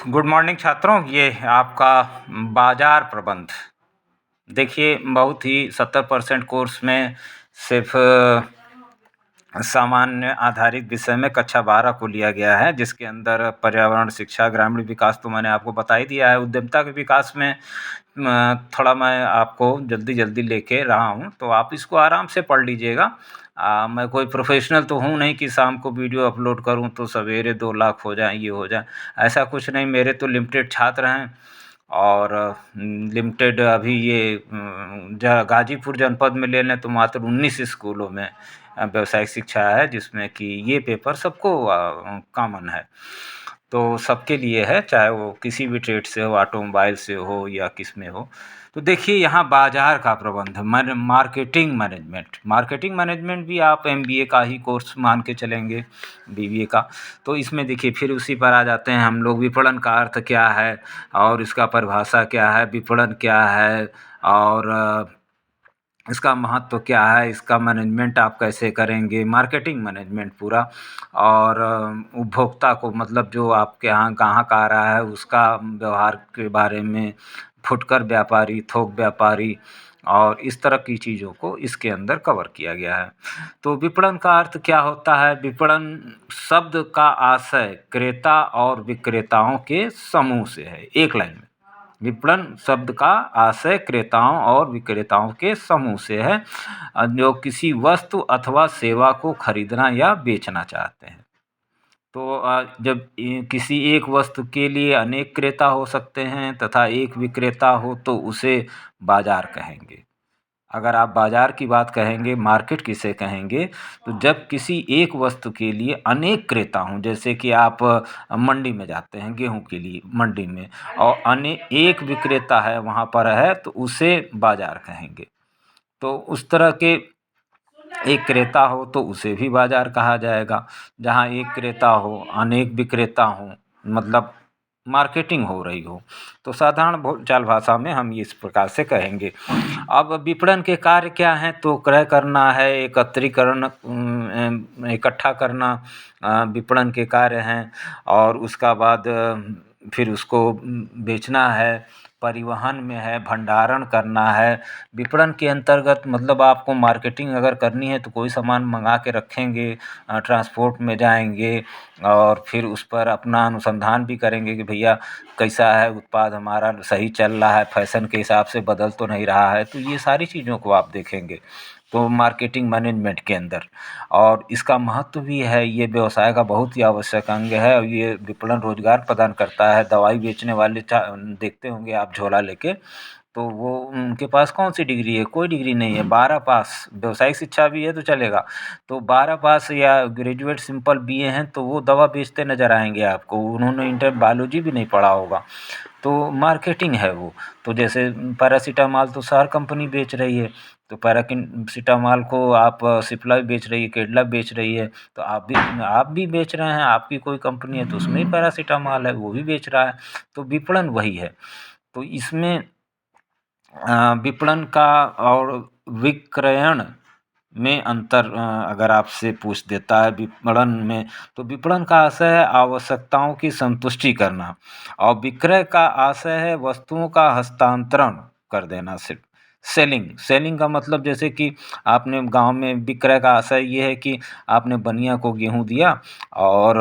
Good morning छात्रों। ये आपका बाजार प्रबंध। देखिए, बहुत ही 70% कोर्स में सिर्फ सामान्य आधारित विषय में कक्षा 12 को लिया गया है, जिसके अंदर पर्यावरण, शिक्षा, ग्रामीण विकास तो मैंने आपको बता ही दिया है। उद्यमिता के विकास में थोड़ा मैं आपको जल्दी लेके रहा हूँ, तो आप इसको आराम से पढ़ लीजिएगा। मैं कोई प्रोफेशनल तो हूँ नहीं कि शाम को वीडियो अपलोड करूँ तो सवेरे 2 लाख हो जाएँ, ये हो जाए, ऐसा कुछ नहीं। मेरे तो लिमिटेड छात्र हैं और लिमिटेड अभी ये गाजीपुर जनपद में ले लें तो मात्र 19 स्कूलों में व्यावसायिक शिक्षा है, जिसमें कि ये पेपर सबको कॉमन है, तो सबके लिए है, चाहे वो किसी भी ट्रेड से हो, ऑटोमोबाइल से हो या किस में हो। तो देखिए, यहाँ बाजार का प्रबंध, मार्केटिंग मैनेजमेंट भी आप एमबीए का ही कोर्स मान के चलेंगे, बीबीए का। तो इसमें देखिए फिर उसी पर आ जाते हैं हम लोग। विपणन का अर्थ क्या है और इसका परिभाषा क्या है, विपणन क्या है और इसका महत्व क्या है, इसका मैनेजमेंट आप कैसे करेंगे, मार्केटिंग मैनेजमेंट पूरा। और उपभोक्ता को, मतलब जो आपके यहाँ ग्राहक आ रहा है उसका व्यवहार के बारे में, फुटकर व्यापारी, थोक व्यापारी और इस तरह की चीज़ों को इसके अंदर कवर किया गया है। तो विपणन का अर्थ क्या होता है? विपणन शब्द का आशय क्रेता और विक्रेताओं के समूह से है। एक लाइन में, विपणन शब्द का आशय क्रेताओं और विक्रेताओं के समूह से है, जो किसी वस्तु अथवा सेवा को खरीदना या बेचना चाहते हैं। तो जब किसी एक वस्तु के लिए अनेक क्रेता हो सकते हैं तथा एक विक्रेता हो तो उसे बाजार कहेंगे। अगर आप बाजार की बात कहेंगे, मार्केट किसे कहेंगे, तो जब किसी एक वस्तु के लिए अनेक क्रेता हों, जैसे कि आप मंडी में जाते हैं गेहूं के लिए मंडी में, और एक विक्रेता है वहाँ पर है, तो उसे बाजार कहेंगे। तो उस तरह के एक क्रेता हो तो उसे भी बाजार कहा जाएगा। जहाँ एक क्रेता हो, अनेक विक्रेता हों, मतलब मार्केटिंग हो रही हो, तो साधारण बोलचाल भाषा में हम इस प्रकार से कहेंगे। अब विपणन के कार्य क्या हैं? तो क्रय करना है, एकत्रीकरण, इकट्ठा करना विपणन के कार्य हैं। और उसका बाद फिर उसको बेचना है, परिवहन में है, भंडारण करना है। विपणन के अंतर्गत मतलब आपको मार्केटिंग अगर करनी है तो कोई सामान मंगा के रखेंगे, ट्रांसपोर्ट में जाएंगे और फिर उस पर अपना अनुसंधान भी करेंगे कि भैया कैसा है उत्पाद, हमारा सही चल रहा है, फैशन के हिसाब से बदल तो नहीं रहा है। तो ये सारी चीज़ों को आप देखेंगे तो मार्केटिंग मैनेजमेंट के अंदर। और इसका महत्व भी है, ये व्यवसाय का बहुत ही आवश्यक अंग है। और ये विपणन रोजगार प्रदान करता है। दवाई बेचने वाले देखते होंगे आप झोला लेके, तो वो उनके पास कौन सी डिग्री है? कोई डिग्री नहीं है, 12 पास। व्यवसायिक शिक्षा भी है तो चलेगा, तो 12 पास या ग्रेजुएट सिंपल बीए हैं तो वो दवा बेचते नज़र आएंगे आपको। उन्होंने इंटर बायोलॉजी भी नहीं पढ़ा होगा, तो मार्केटिंग है वो। तो जैसे पैरासीटामॉल तो शहर कंपनी बेच रही है, तो पैरासीटामॉल को आप सिप्ला भी बेच रही है, कैडिला बेच रही है, तो आप भी बेच रहे हैं। आपकी कोई कंपनी है तो उसमें ही पैरासीटामॉल है, वो भी बेच रहा है। तो विपणन वही है। तो इसमें विपणन का और विक्रयण में अंतर अगर आपसे पूछ देता है विपणन में, तो विपणन का आशय है आवश्यकताओं की संतुष्टि करना और विक्रय का आशय है वस्तुओं का हस्तांतरण कर देना। सिर्फ सेलिंग का मतलब, जैसे कि आपने गांव में, विक्रय का आशय ये है कि आपने बनिया को गेहूं दिया और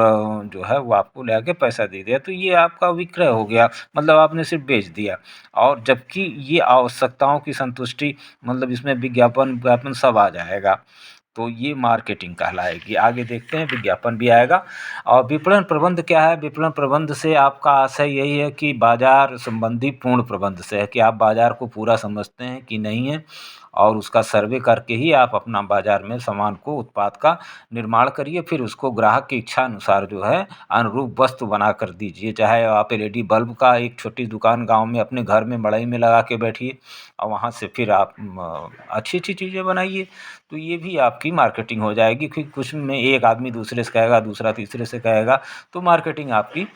जो है वो आपको ले आके पैसा दे दिया, तो ये आपका विक्रय हो गया, मतलब आपने सिर्फ बेच दिया। और जबकि ये आवश्यकताओं की संतुष्टि, मतलब इसमें विज्ञापन सब आ जाएगा, तो ये मार्केटिंग कहलाएगी। आगे देखते हैं, विज्ञापन भी आएगा। और विपणन प्रबंध क्या है? विपणन प्रबंध से आपका आशय यही है कि बाजार संबंधी पूर्ण प्रबंध से है कि आप बाजार को पूरा समझते हैं कि नहीं है, और उसका सर्वे करके ही आप अपना बाजार में सामान को, उत्पाद का निर्माण करिए। फिर उसको ग्राहक की इच्छा अनुसार जो है अनुरूप वस्तु बना कर दीजिए। चाहे आप एलईडी बल्ब का एक छोटी दुकान गांव में अपने घर में मड़ई में लगा के बैठिए और वहाँ से फिर आप अच्छी अच्छी चीज़ें बनाइए, तो ये भी आपकी मार्केटिंग हो जाएगी। फिर कुछ में एक आदमी दूसरे से कहेगा, दूसरा तीसरे से कहेगा, तो मार्केटिंग आपकी,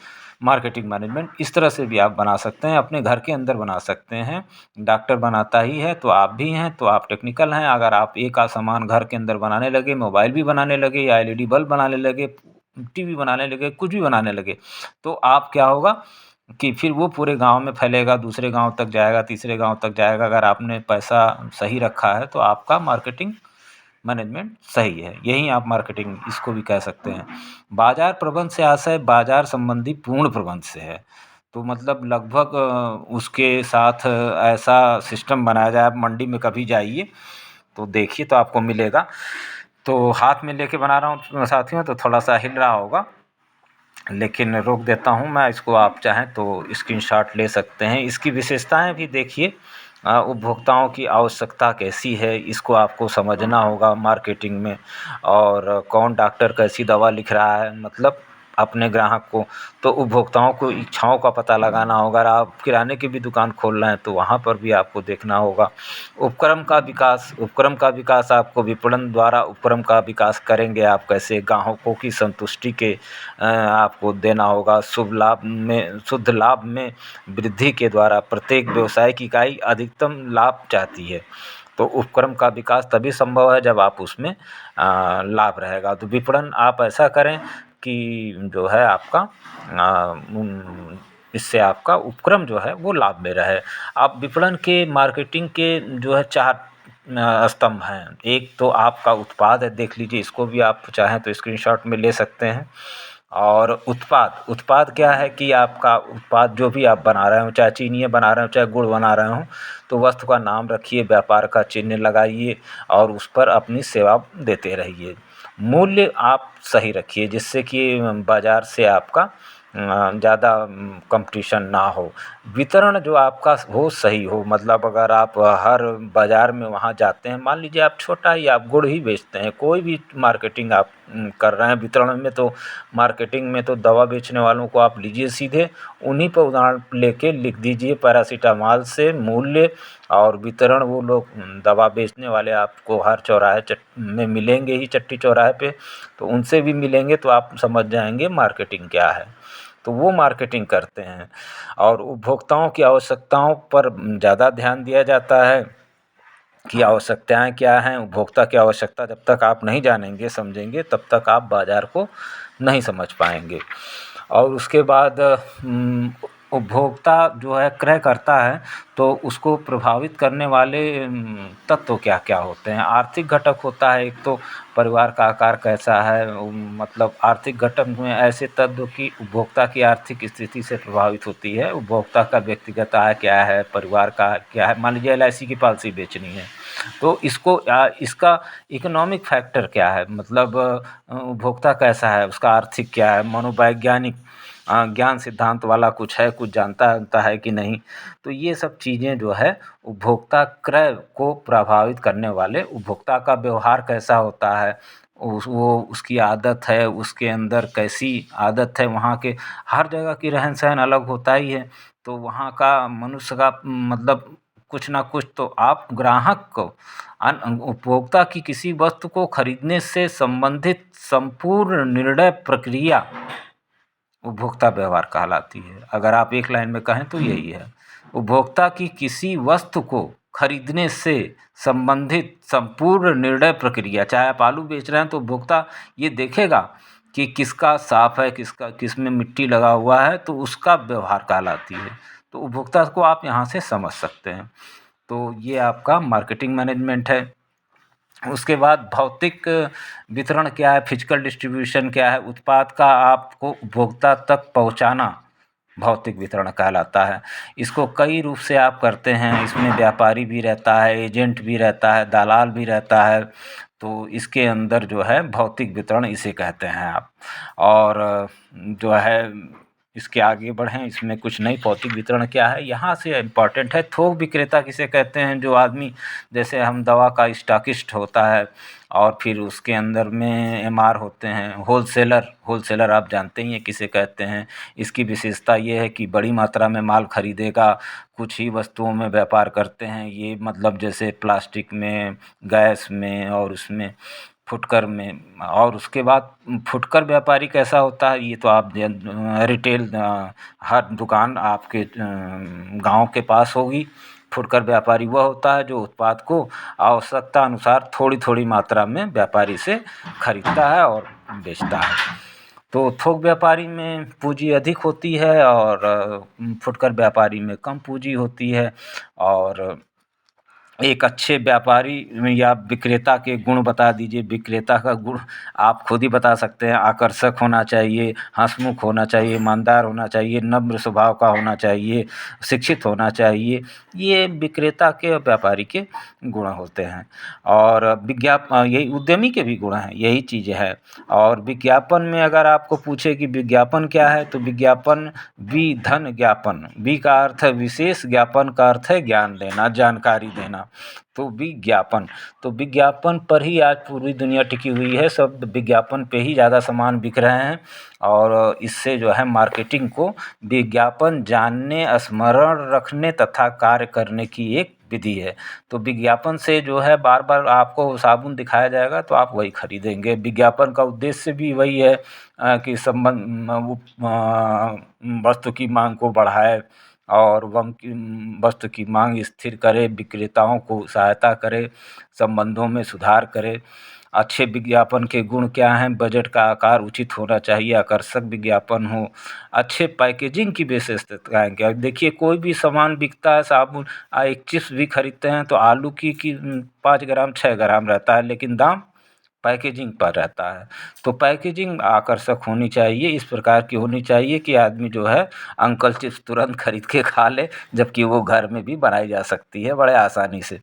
मार्केटिंग मैनेजमेंट इस तरह से भी आप बना सकते हैं, अपने घर के अंदर बना सकते हैं। डॉक्टर बनाता ही है तो आप भी हैं, तो आप टेक्निकल हैं। अगर आप एक आध सामान घर के अंदर बनाने लगे, मोबाइल भी बनाने लगे या एलईडी बल्ब बनाने लगे, टीवी बनाने लगे, कुछ भी बनाने लगे, तो आप क्या होगा, कि फिर वो पूरे गाँव में फैलेगा, दूसरे गाँव तक जाएगा, तीसरे गाँव तक जाएगा। अगर आपने पैसा सही रखा है तो आपका मार्केटिंग मैनेजमेंट सही है। यही आप मार्केटिंग इसको भी कह सकते हैं। बाज़ार प्रबंध से आशय बाज़ार संबंधी पूर्ण प्रबंध से है। तो मतलब लगभग उसके साथ ऐसा सिस्टम बनाया जाए। आप मंडी में कभी जाइए तो देखिए तो आपको मिलेगा। तो हाथ में लेके बना रहा हूँ साथियों, तो थोड़ा-सा हिल रहा होगा, लेकिन रोक देता हूँ मैं इसको। आप चाहें तो स्क्रीनशॉट ले सकते हैं। इसकी विशेषताएँ भी देखिए। उपभोक्ताओं की आवश्यकता कैसी है, इसको आपको समझना होगा मार्केटिंग में। और कौन डॉक्टर कैसी दवा लिख रहा है, मतलब अपने ग्राहक को। तो उपभोक्ताओं को इच्छाओं का पता लगाना होगा। अगर आप किराने की भी दुकान खोल रहे हैं तो वहाँ पर भी आपको देखना होगा। उपक्रम का विकास आपको विपणन द्वारा उपक्रम का विकास करेंगे आप कैसे, ग्राहकों की संतुष्टि के आपको देना होगा। शुद्ध लाभ में वृद्धि के द्वारा प्रत्येक व्यवसायिक इकाई अधिकतम लाभ चाहती है। तो उपक्रम का विकास तभी संभव है जब आप उसमें लाभ रहेगा। तो विपणन आप ऐसा करें कि जो है आपका इससे आपका उपक्रम जो है वो लाभ में रहे। आप विपणन के मार्केटिंग के जो है 4 स्तंभ हैं। एक तो आपका उत्पाद है, देख लीजिए, इसको भी आप चाहें तो स्क्रीनशॉट में ले सकते हैं। और उत्पाद क्या है कि आपका उत्पाद जो भी आप बना रहे हो, चाहे चीनी बना रहे हो, चाहे गुड़ बना रहे हो, तो वस्तु का नाम रखिए, व्यापार का चिन्ह लगाइए और उस पर अपनी सेवा देते रहिए। मूल्य आप सही रखिए जिससे कि बाज़ार से आपका ज़्यादा कंपटीशन ना हो। वितरण जो आपका हो सही हो, मतलब अगर आप हर बाज़ार में वहाँ जाते हैं, मान लीजिए आप छोटा ही आप गुड़ ही बेचते हैं, कोई भी मार्केटिंग आप कर रहे हैं। वितरण में तो मार्केटिंग में तो दवा बेचने वालों को आप लीजिए सीधे, उन्हीं पर उदाहरण लेके लिख दीजिए पैरासीटामॉल से मूल्य और वितरण। वो लोग दवा बेचने वाले आपको हर चौराहे में मिलेंगे ही, चट्टी चौराहे पे, तो उनसे भी मिलेंगे तो आप समझ जाएंगे मार्केटिंग क्या है। तो वो मार्केटिंग करते हैं। और उपभोक्ताओं की आवश्यकताओं पर ज़्यादा ध्यान दिया जाता है कि आवश्यकताएँ क्या हैं। उपभोक्ता की आवश्यकता जब तक आप नहीं जानेंगे, समझेंगे, तब तक आप बाज़ार को नहीं समझ पाएंगे। और उसके बाद उपभोक्ता जो है क्रय करता है तो उसको प्रभावित करने वाले तत्व क्या-क्या होते हैं। आर्थिक घटक होता है एक, तो परिवार का आकार कैसा है, मतलब आर्थिक घटक में ऐसे तत्व कि उपभोक्ता की आर्थिक स्थिति से प्रभावित होती है। उपभोक्ता का व्यक्तिगत आय क्या है, परिवार का क्या है। मान लीजिए एलआईसी की पॉलिसी बेचनी है तो इसका इकोनॉमिक फैक्टर क्या है, मतलब उपभोक्ता कैसा है, उसका आर्थिक क्या है, मनोवैज्ञानिक ज्ञान सिद्धांत वाला कुछ है, कुछ जानता है कि नहीं। तो ये सब चीज़ें जो है उपभोक्ता क्रय को प्रभावित करने वाले। उपभोक्ता का व्यवहार कैसा होता है, उसकी आदत है, उसके अंदर कैसी आदत है। वहाँ के हर जगह की रहन सहन अलग होता ही है। तो वहाँ का मनुष्य का मतलब कुछ ना कुछ तो आप ग्राहक को उपभोक्ता की किसी वस्तु को खरीदने से संबंधित संपूर्ण निर्णय प्रक्रिया उपभोक्ता व्यवहार कहलाती है। अगर आप एक लाइन में कहें तो यही है। उपभोक्ता की किसी वस्तु को खरीदने से संबंधित संपूर्ण निर्णय प्रक्रिया। चाहे आप आलू बेच रहे हैं तो उपभोक्ता ये देखेगा कि किसका साफ है, किसका किसमें मिट्टी लगा हुआ है, तो उसका व्यवहार कहलाती है। तो उपभोक्ता को आप यहाँ से समझ सकते हैं। तो ये आपका मार्केटिंग मैनेजमेंट है। उसके बाद भौतिक वितरण क्या है, फिजिकल डिस्ट्रीब्यूशन क्या है। उत्पाद का आपको उपभोक्ता तक पहुंचाना भौतिक वितरण कहलाता है। इसको कई रूप से आप करते हैं। इसमें व्यापारी भी रहता है, एजेंट भी रहता है, दलाल भी रहता है। तो इसके अंदर जो है भौतिक वितरण इसे कहते हैं आप। और जो है इसके आगे बढ़ें, इसमें कुछ नहीं। भौतिक वितरण क्या है यहाँ से इम्पॉर्टेंट है। थोक विक्रेता किसे कहते हैं, जो आदमी, जैसे हम दवा का स्टॉकिस्ट होता है और फिर उसके अंदर में एमआर होते हैं। होलसेलर आप जानते ही हैं किसे कहते हैं। इसकी विशेषता ये है कि बड़ी मात्रा में माल खरीदेगा, कुछ ही वस्तुओं में व्यापार करते हैं ये, मतलब जैसे प्लास्टिक में, गैस में और उसमें फुटकर में। और उसके बाद फुटकर व्यापारी कैसा होता है, ये तो आप रिटेल हर दुकान आपके गांव के पास होगी। फुटकर व्यापारी वह होता है जो उत्पाद को आवश्यकता अनुसार थोड़ी थोड़ी मात्रा में व्यापारी से खरीदता है और बेचता है। तो थोक व्यापारी में पूँजी अधिक होती है और फुटकर व्यापारी में कम पूँजी होती है। और एक अच्छे व्यापारी या विक्रेता के गुण बता दीजिए। विक्रेता का गुण आप खुद ही बता सकते हैं। आकर्षक होना चाहिए, हँसमुख होना चाहिए, ईमानदार होना चाहिए, नम्र स्वभाव का होना चाहिए, शिक्षित होना चाहिए। ये विक्रेता के और व्यापारी के गुण होते हैं। और यही उद्यमी के भी गुण हैं, यही चीज़ें हैं। और विज्ञापन में अगर आपको पूछे कि विज्ञापन क्या है, तो विज्ञापन धन ज्ञापन, का अर्थ है विशेष, ज्ञापन का अर्थ है ज्ञान देना, जानकारी देना। तो विज्ञापन, तो विज्ञापन पर ही आज पूरी दुनिया टिकी हुई है। सब विज्ञापन पे ही ज़्यादा सामान बिक रहे हैं। और इससे जो है मार्केटिंग को विज्ञापन जानने, स्मरण रखने तथा कार्य करने की एक विधि है। तो विज्ञापन से जो है बार बार आपको साबुन दिखाया जाएगा तो आप वही खरीदेंगे। विज्ञापन का उद्देश्य भी वही है कि वस्तु की मांग को बढ़ाए और वस्तु की मांग स्थिर करे, विक्रेताओं को सहायता करे, संबंधों में सुधार करे। अच्छे विज्ञापन के गुण क्या हैं? बजट का आकार उचित होना चाहिए, आकर्षक विज्ञापन हो, अच्छे पैकेजिंग की विशेषताएँ क्या? देखिए, कोई भी सामान बिकता है, साबुन एक चिप्स भी खरीदते हैं तो आलू की 5 ग्राम 6 ग्राम रहता है, लेकिन दाम पैकेजिंग पर रहता है। तो पैकेजिंग आकर्षक होनी चाहिए, इस प्रकार की होनी चाहिए कि आदमी जो है अंकल चिप्स तुरंत खरीद के खा ले, जबकि वो घर में भी बनाई जा सकती है बड़े आसानी से।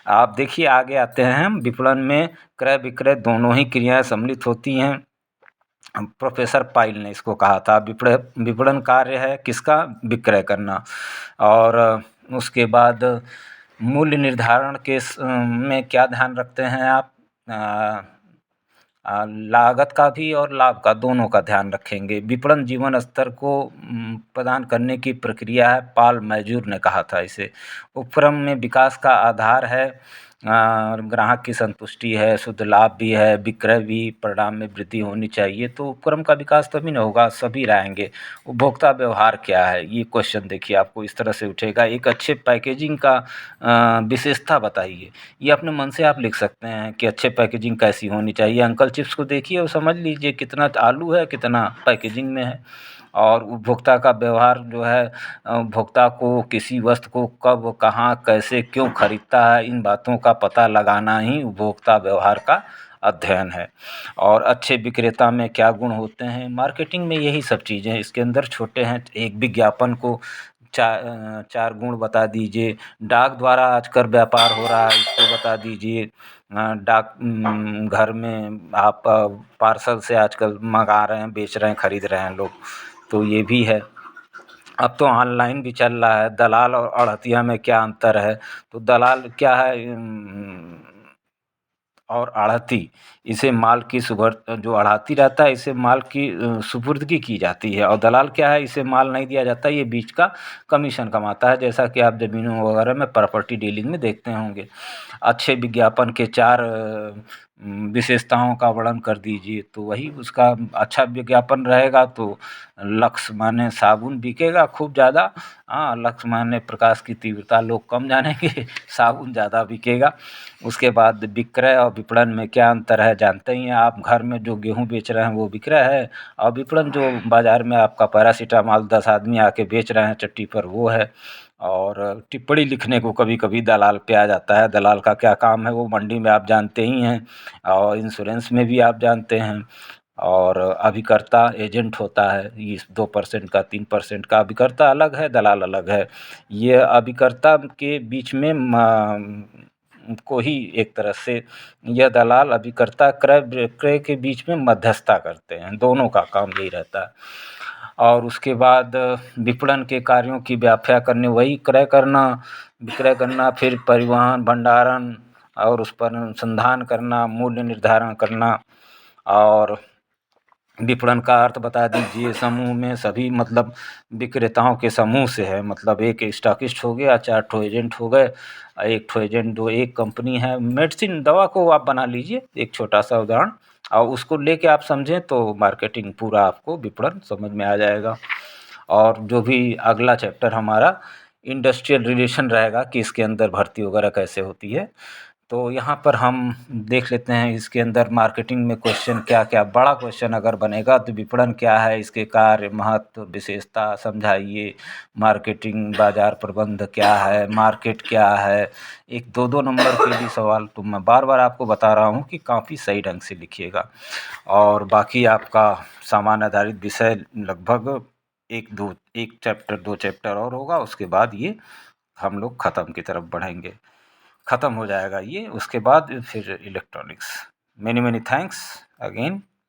आप देखिए, आगे आते हैं हम। विपणन में क्रय विक्रय दोनों ही क्रियाएं सम्मिलित होती हैं। प्रोफेसर पाइल ने इसको कहा था। विपणन कार्य है किसका? विक्रय करना। और उसके बाद मूल्य निर्धारण में क्या ध्यान रखते हैं आप? लागत का भी और लाभ का, दोनों का ध्यान रखेंगे। विपणन जीवन स्तर को प्रदान करने की प्रक्रिया है, पॉल मैजूर ने कहा था इसे। उपक्रम में विकास का आधार है, ग्राहक की संतुष्टि है, शुद्ध लाभ भी है, विक्रय भी, परिणाम में वृद्धि होनी चाहिए। तो उपक्रम का विकास तभी ना होगा, सभी रहेंगे। उपभोक्ता व्यवहार क्या है? ये क्वेश्चन देखिए आपको इस तरह से उठेगा। एक अच्छे पैकेजिंग का विशेषता बताइए। ये अपने मन से आप लिख सकते हैं कि अच्छे पैकेजिंग कैसी होनी चाहिए। अंकल चिप्स को देखिए और समझ लीजिए कितना आलू है, कितना पैकेजिंग में है। और उपभोक्ता का व्यवहार जो है, उपभोक्ता को किसी वस्तु को कब, कहाँ, कैसे, क्यों खरीदता है, इन बातों का पता लगाना ही उपभोक्ता व्यवहार का अध्ययन है। और अच्छे विक्रेता में क्या गुण होते हैं? मार्केटिंग में यही सब चीज़ें हैं, इसके अंदर छोटे हैं। एक विज्ञापन को 4 गुण बता दीजिए। डाक द्वारा आजकल व्यापार हो रहा है, इसको बता दीजिए। डाक घर में आप पार्सल से आजकल मंगा रहे हैं, बेच रहे हैं, खरीद रहे हैं लोग, तो ये भी है। अब तो ऑनलाइन भी चल रहा है। दलाल और आढ़तिया में क्या अंतर है? तो दलाल क्या है? और आढ़ती, इसे माल की जो आढ़ती रहता है, इसे माल की सुपुर्दगी की जाती है। और दलाल क्या है? इसे माल नहीं दिया जाता, ये बीच का कमीशन कमाता है, जैसा कि आप ज़मीनों वगैरह में प्रॉपर्टी डीलिंग में देखते होंगे। अच्छे विज्ञापन के 4 विशेषताओं का वर्णन कर दीजिए। तो वही उसका अच्छा विज्ञापन रहेगा तो लक्ष्य माने साबुन बिकेगा खूब ज़्यादा। लक्ष्य माने प्रकाश की तीव्रता लोग कम जानेंगे, साबुन ज़्यादा बिकेगा। उसके बाद विक्रय और विपणन में क्या अंतर है? जानते ही हैं आप। घर में जो गेहूँ बेच रहे हैं वो विक्रय है, और विपणन जो बाज़ार में आपका पैरासिटामॉल 10 आदमी आके बेच रहे हैं चट्टी पर, वो है। और टिप्पणी लिखने को कभी कभी दलाल पे आ जाता है। दलाल का क्या काम है? वो मंडी में आप जानते ही हैं, और इंश्योरेंस में भी आप जानते हैं। और अभिकर्ता एजेंट होता है, ये 2% का 3% का। अभिकर्ता अलग है, दलाल अलग है। ये अभिकर्ता के बीच में को ही एक तरह से यह दलाल अभिकर्ता क्रय विक्रय के बीच में मध्यस्थता करते हैं, दोनों का काम यही रहता है। और उसके बाद विपणन के कार्यों की व्याख्या करनी, वही क्रय करना, विक्रय करना, फिर परिवहन, भंडारण और उस पर अनुसंधान करना, मूल्य निर्धारण करना। और विपणन का अर्थ बता दीजिए। समूह में सभी, मतलब विक्रेताओं के समूह से है, मतलब एक स्टॉकिस्ट हो गया, 4 ठो एजेंट हो गए। एक ठो एजेंट जो एक कंपनी है, मेडिसिन दवा को आप बना लीजिए, एक छोटा सा उदाहरण, और उसको लेके आप समझें तो मार्केटिंग पूरा आपको विपणन समझ में आ जाएगा। और जो भी अगला चैप्टर हमारा इंडस्ट्रियल रिलेशन रहेगा कि इसके अंदर भर्ती वगैरह कैसे होती है। तो यहाँ पर हम देख लेते हैं इसके अंदर मार्केटिंग में क्वेश्चन क्या-क्या बड़ा क्वेश्चन अगर बनेगा तो विपणन क्या है, इसके कार्य, महत्व, विशेषता समझाइए, मार्केटिंग बाज़ार प्रबंध क्या है, मार्केट क्या है। एक 2-2 नंबर के भी सवाल तो मैं बार-बार आपको बता रहा हूँ कि काफ़ी सही ढंग से लिखिएगा। और बाकी आपका सामान्य आधारित विषय लगभग 1 चैप्टर 2 चैप्टर और होगा, उसके बाद ये हम लोग ख़त्म की तरफ बढ़ेंगे। ख़त्म हो जाएगा ये, उसके बाद फिर electronics. Many many thanks again.